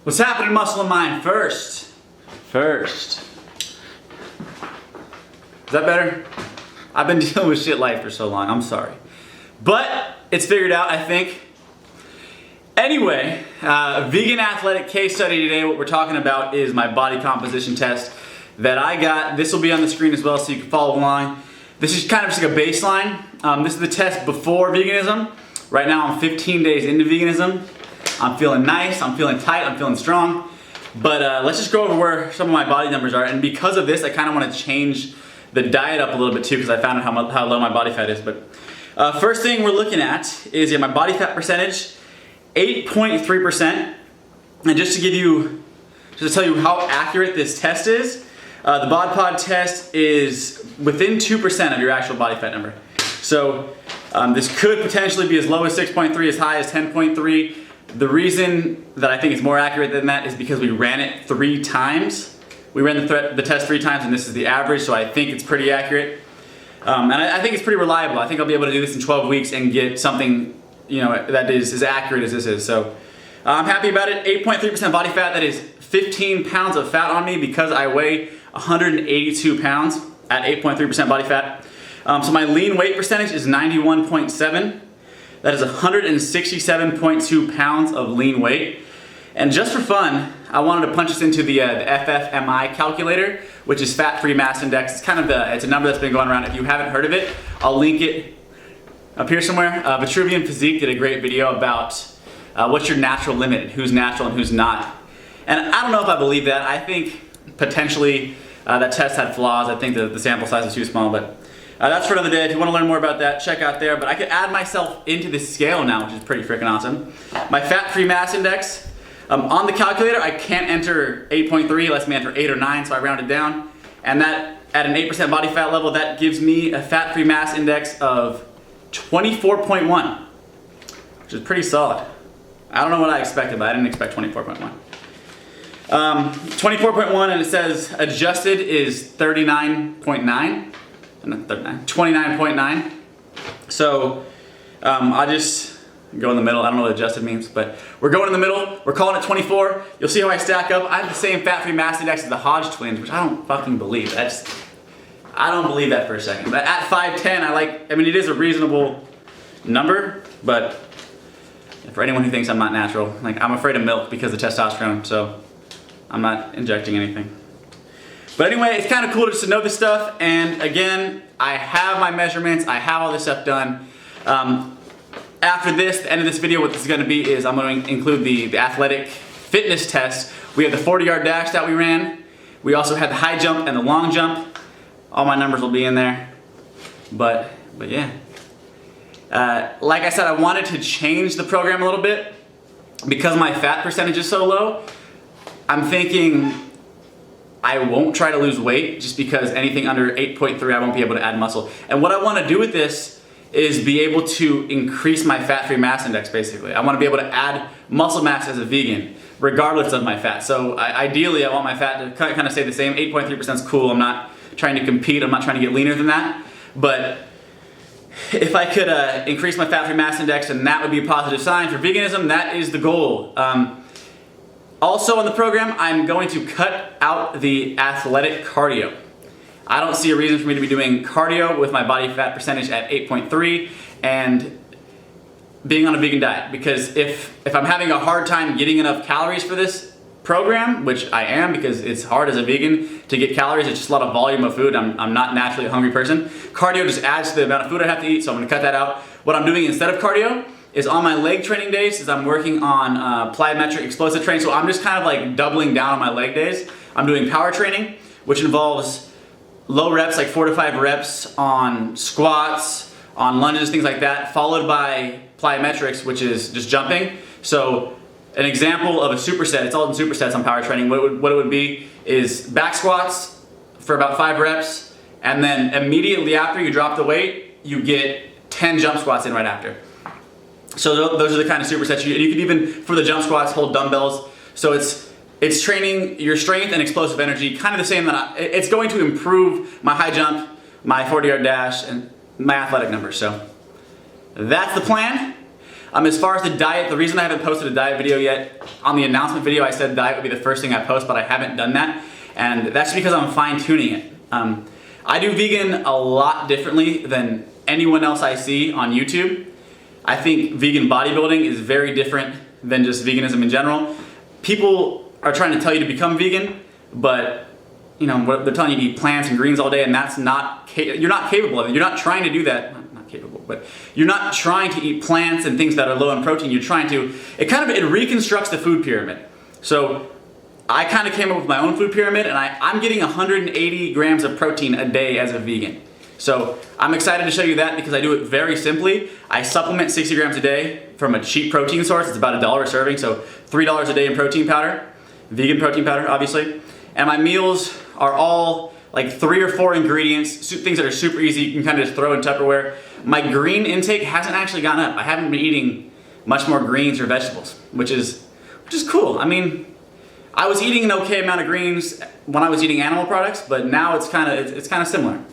What's happening, Muscle and Mind? First. Is that better? I've been dealing with shit life for so long, I'm sorry. But it's figured out, I think. Anyway, vegan athletic case study today. What we're talking about is my body composition test that I got. This will be on the screen as well so you can follow along. This is kind of just like a baseline. This is the test before veganism. Right now I'm 15 days into veganism. I'm feeling nice, I'm feeling tight, I'm feeling strong. But let's just go over where some of my body numbers are. And because of this, I kind of want to change the diet up a little bit too because I found out how low my body fat is. But first thing we're looking at is my body fat percentage, 8.3%. And just to tell you how accurate this test is, the Bod Pod test is within 2% of your actual body fat number. So this could potentially be as low as 6.3, as high as 10.3. The reason that I think it's more accurate than that is because we ran it 3 times. We ran the test 3 times and this is the average, so I think it's pretty accurate. And I think it's pretty reliable. I think I'll be able to do this in 12 weeks and get something that is as accurate as this is. So I'm happy about it. 8.3% body fat, that is 15 pounds of fat on me because I weigh 182 pounds at 8.3% body fat. So my lean weight percentage is 91.7. That is 167.2 pounds of lean weight. And just for fun, I wanted to punch this into the FFMI calculator, which is fat-free mass index. It's kind of it's a number that's been going around. If you haven't heard of it, I'll link it up here somewhere. Vitruvian Physique did a great video about what's your natural limit, and who's natural and who's not. And I don't know if I believe that. I think potentially that test had flaws. I think the sample size is too small, but that's for another day. If you want to learn more about that, check out there. But I could add myself into this scale now, which is pretty freaking awesome. My fat-free mass index, on the calculator, I can't enter 8.3, it lets me enter 8 or 9, so I rounded down. And that, at an 8% body fat level, that gives me a fat-free mass index of 24.1, which is pretty solid. I don't know what I expected, but I didn't expect 24.1. 24.1, and it says adjusted is 39.9. 29.9. So I just go in the middle. I don't know what adjusted means, but we're going in the middle. We're calling it 24. You'll see how I stack up. I have the same fat-free mass index as the Hodge twins, which I don't fucking believe. I don't believe that for a second. But at 5'10", I mean, it is a reasonable number, but for anyone who thinks I'm not natural, I'm afraid of milk because of testosterone, so I'm not injecting anything. But anyway, it's kind of cool just to know this stuff, and again, I have my measurements, I have all this stuff done. After this, the end of this video, what this is going to be is I'm going to include the athletic fitness test. We have the 40-yard dash that we ran. We also had the high jump and the long jump. All my numbers will be in there. But yeah. Like I said, I wanted to change the program a little bit because my fat percentage is so low. I'm thinking I won't try to lose weight just because anything under 8.3 I won't be able to add muscle. And what I want to do with this is be able to increase my fat-free mass index basically. I want to be able to add muscle mass as a vegan regardless of my fat. So ideally I want my fat to kind of stay the same. 8.3% is cool. I'm not trying to compete. I'm not trying to get leaner than that. But if I could increase my fat-free mass index, and that would be a positive sign for veganism, that is the goal. Also on the program, I'm going to cut out the athletic cardio. I don't see a reason for me to be doing cardio with my body fat percentage at 8.3 and being on a vegan diet, because if I'm having a hard time getting enough calories for this program, which I am because it's hard as a vegan to get calories, it's just a lot of volume of food, I'm not naturally a hungry person. Cardio just adds to the amount of food I have to eat, so I'm going to cut that out. What I'm doing instead of cardio is on my leg training days is I'm working on plyometric explosive training. So I'm just kind of doubling down on my leg days. I'm doing power training, which involves low reps, 4 to 5 reps on squats, on lunges, things like that, followed by plyometrics, which is just jumping. So an example of a superset, it's all in supersets on power training. What it would be is back squats for about 5 reps, and then immediately after you drop the weight, you get 10 jump squats in right after. So those are the kind of supersets. You can even, for the jump squats, hold dumbbells. So it's training your strength and explosive energy, kind of the same it's going to improve my high jump, my 40-yard dash, and my athletic numbers. So that's the plan. As far as the diet, the reason I haven't posted a diet video yet, on the announcement video I said diet would be the first thing I post, but I haven't done that. And that's because I'm fine tuning it. I do vegan a lot differently than anyone else I see on YouTube. I think vegan bodybuilding is very different than just veganism in general. People are trying to tell you to become vegan, but you know, they're telling you to eat plants and greens all day, and that's not, you're not capable of it. You're not trying to do that. Not capable, but you're not trying to eat plants and things that are low in protein. You're trying to, it reconstructs the food pyramid. So I kind of came up with my own food pyramid, and I'm getting 180 grams of protein a day as a vegan. So I'm excited to show you that because I do it very simply. I supplement 60 grams a day from a cheap protein source. It's about $1 a serving, so $3 a day in protein powder, vegan protein powder, obviously. And my meals are all like 3 or 4 ingredients, things that are super easy. You can kind of just throw in Tupperware. My green intake hasn't actually gone up. I haven't been eating much more greens or vegetables, which is cool. I mean, I was eating an okay amount of greens when I was eating animal products, but now it's kind of similar.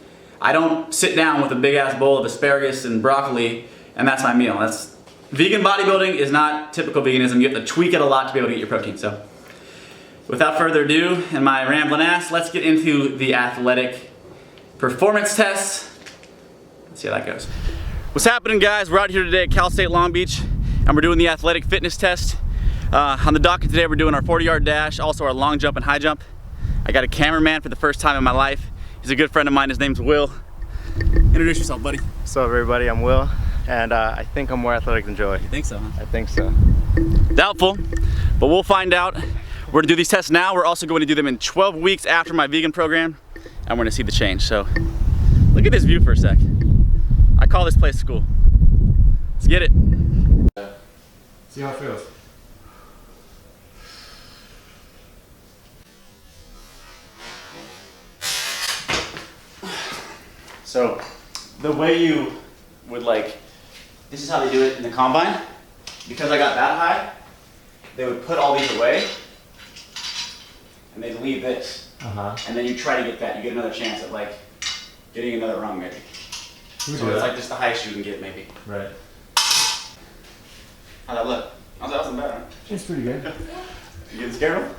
I don't sit down with a big ass bowl of asparagus and broccoli and that's my meal. Vegan bodybuilding is not typical veganism. You have to tweak it a lot to be able to get your protein. So without further ado, and my rambling ass, let's get into the athletic performance tests. Let's see how that goes. What's happening, guys? We're out here today at Cal State Long Beach, and we're doing the athletic fitness test. On the docket today, we're doing our 40-yard dash, also our long jump and high jump. I got a cameraman for the first time in my life. He's a good friend of mine. His name's Will. Introduce yourself, buddy. What's up, everybody? I'm Will, and I think I'm more athletic than Joey. You think so, huh? I think so. Doubtful, but we'll find out. We're gonna do these tests now. We're also going to do them in 12 weeks after my vegan program, and we're gonna see the change. So, look at this view for a sec. I call this place school. Let's get it. See how it feels. So, the way you would this is how they do it in the combine. Because I got that high, they would put all these away, and they'd leave this. And then you try to get that. You get another chance at getting another rung maybe. So it's like just the highest you can get maybe. Right. How'd that look? That wasn't bad, huh? It's pretty good. You getting scared of them?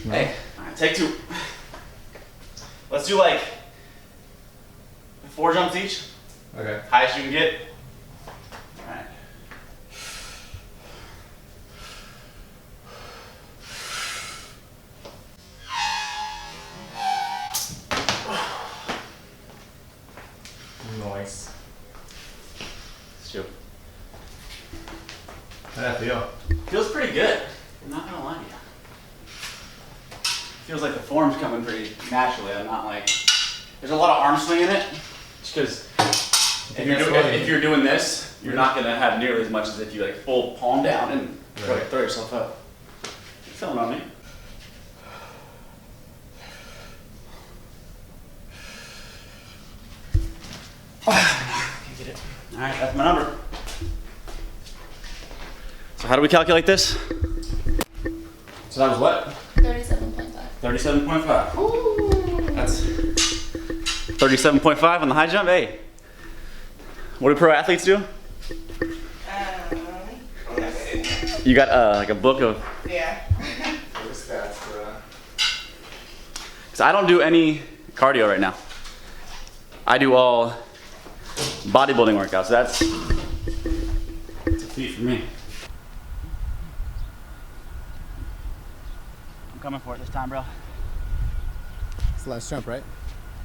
No. Hey, alright, take 2. Let's do 4 jumps each. Okay. Highest you can get. Alright. Nice. Let's do. How'd that feel? Feels pretty good. I'm not gonna lie to you. Feels like the form's coming pretty naturally. I'm not there's a lot of arm swing in it. Just because if you're doing this, you're not gonna have nearly as much as if you full palm down and throw yourself up. You feeling on me? Can't get it. All right, that's my number. So how do we calculate this? So that was what? 37.5. 37.5. Ooh. That's 37.5 on the high jump. Hey, what do pro athletes do? You got a book of. Yeah. Because I don't do any cardio right now. I do all bodybuilding workouts. That's a feat for me. I'm coming for it this time, bro. It's the last jump, right?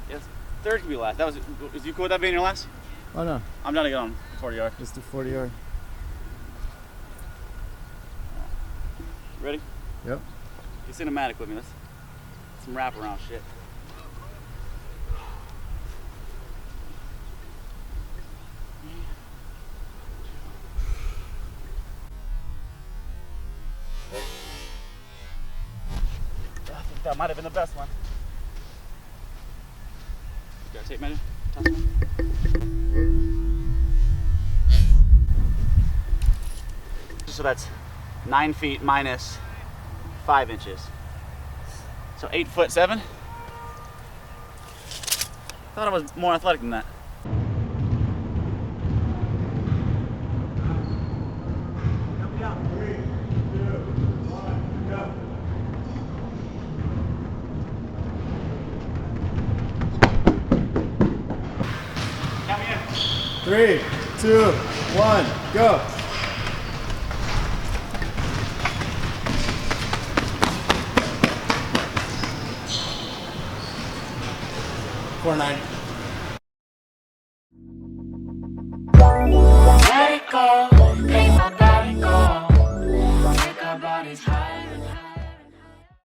Yes, third could be last. Was you cool with that being your last? Oh no. I'm down to get on 40 yard. Let's do 40 yard. Ready? Yep. Get cinematic with me. Let's some wraparound shit. I think that might have been the best one. Got a tape measure? So that's 9 feet minus 5 inches. So 8'7". Thought I was more athletic than that. 3, 2, 1, go. 490. Let it go, make my body go. Make our bodies high.